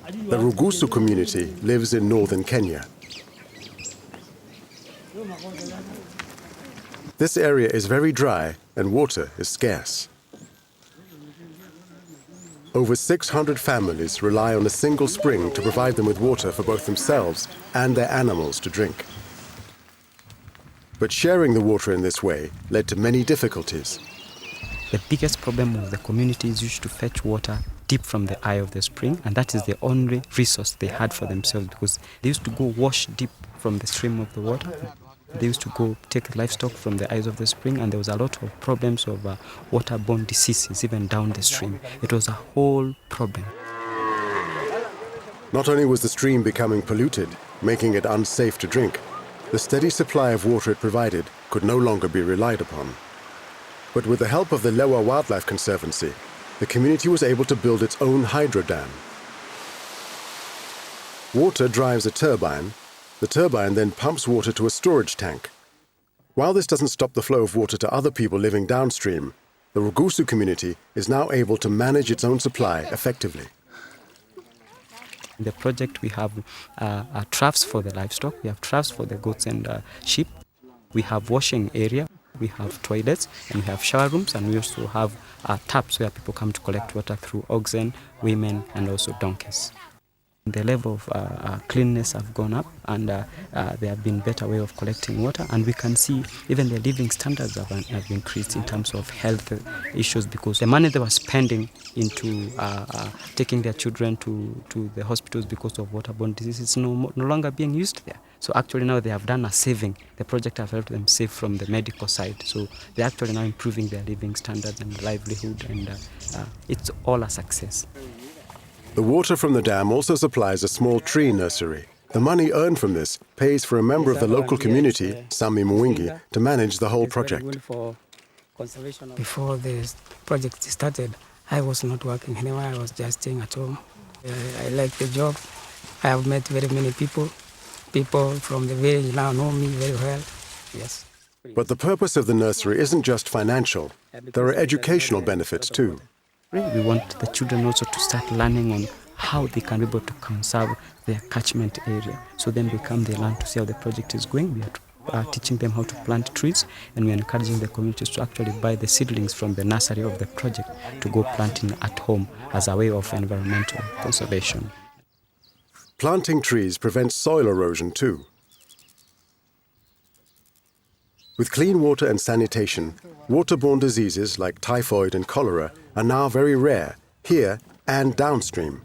The Rugusu community lives in northern Kenya. This area is very dry and water is scarce. Over 600 families rely on a single spring to provide them with water for both themselves and their animals to drink. But sharing the water in this way led to many difficulties. The biggest problem of the community is used to fetch water deep from the eye of the spring, and that is the only resource they had for themselves, because they used to go wash deep from the stream of the water. They used to go take livestock from the eyes of the spring, and there was a lot of problems of waterborne diseases even down the stream. It was a whole problem. Not only was the stream becoming polluted, making it unsafe to drink, the steady supply of water it provided could no longer be relied upon. But with the help of the Lewa Wildlife Conservancy, the community was able to build its own hydro dam. Water drives a turbine. The turbine then pumps water to a storage tank. While this doesn't stop the flow of water to other people living downstream, the Rugusu community is now able to manage its own supply effectively. In the project, we have troughs for the livestock, we have troughs for the goats and sheep, we have washing area, we have toilets, and we have shower rooms, and we also have taps where people come to collect water through oxen, women, and also donkeys. The level of cleanness have gone up, and there have been better way of collecting water, and we can see even the living standards have increased in terms of health issues, because the money they were spending into taking their children to the hospitals because of waterborne diseases is no longer being used there. So actually now they have done a saving. The project have helped them save from the medical side. So they're actually now improving their living standards and livelihood, and it's all a success. The water from the dam also supplies a small tree nursery. The money earned from this pays for a member of the local community, Sami Mwingi, to manage the whole project. Before the project started, I was not working anywhere. I was just staying at home. I like the job. I have met very many people. People from the village now know me very well. Yes. But the purpose of the nursery isn't just financial. There are educational benefits too. We want the children also to start learning on how they can be able to conserve their catchment area. So then they learn to see how the project is going. We are teaching them how to plant trees, and we are encouraging the communities to actually buy the seedlings from the nursery of the project to go planting at home as a way of environmental conservation. Planting trees prevents soil erosion too. With clean water and sanitation, waterborne diseases like typhoid and cholera are now very rare, here and downstream.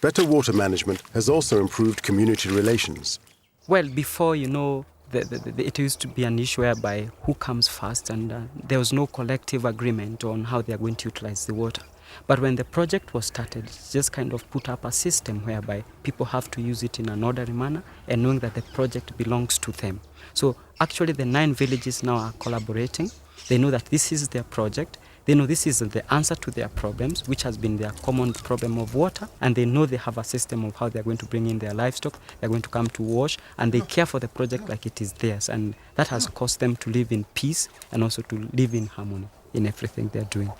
Better water management has also improved community relations. Well, before, it used to be an issue whereby who comes first, and there was no collective agreement on how they are going to utilize the water. But when the project was started, it just kind of put up a system whereby people have to use it in an orderly manner, and knowing that the project belongs to them. So actually the 9 villages now are collaborating. They know that this is their project. They know this is the answer to their problems, which has been their common problem of water, and they know they have a system of how they're going to bring in their livestock, they're going to come to wash, and they care for the project like it is theirs, and that has caused them to live in peace and also to live in harmony in everything they're doing.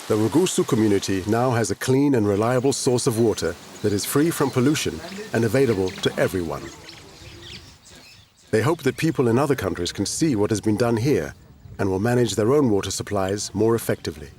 The Rugusu community now has a clean and reliable source of water that is free from pollution and available to everyone. They hope that people in other countries can see what has been done here and will manage their own water supplies more effectively.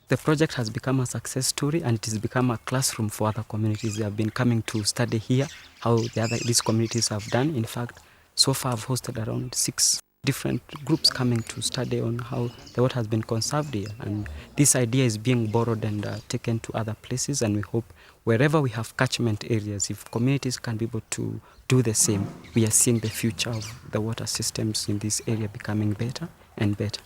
The project has become a success story, and it has become a classroom for other communities. They have been coming to study here how these communities have done. In fact, so far I've hosted around 6 different groups coming to study on how the water has been conserved here. And this idea is being borrowed and taken to other places, and we hope wherever we have catchment areas, if communities can be able to do the same, we are seeing the future of the water systems in this area becoming better and better.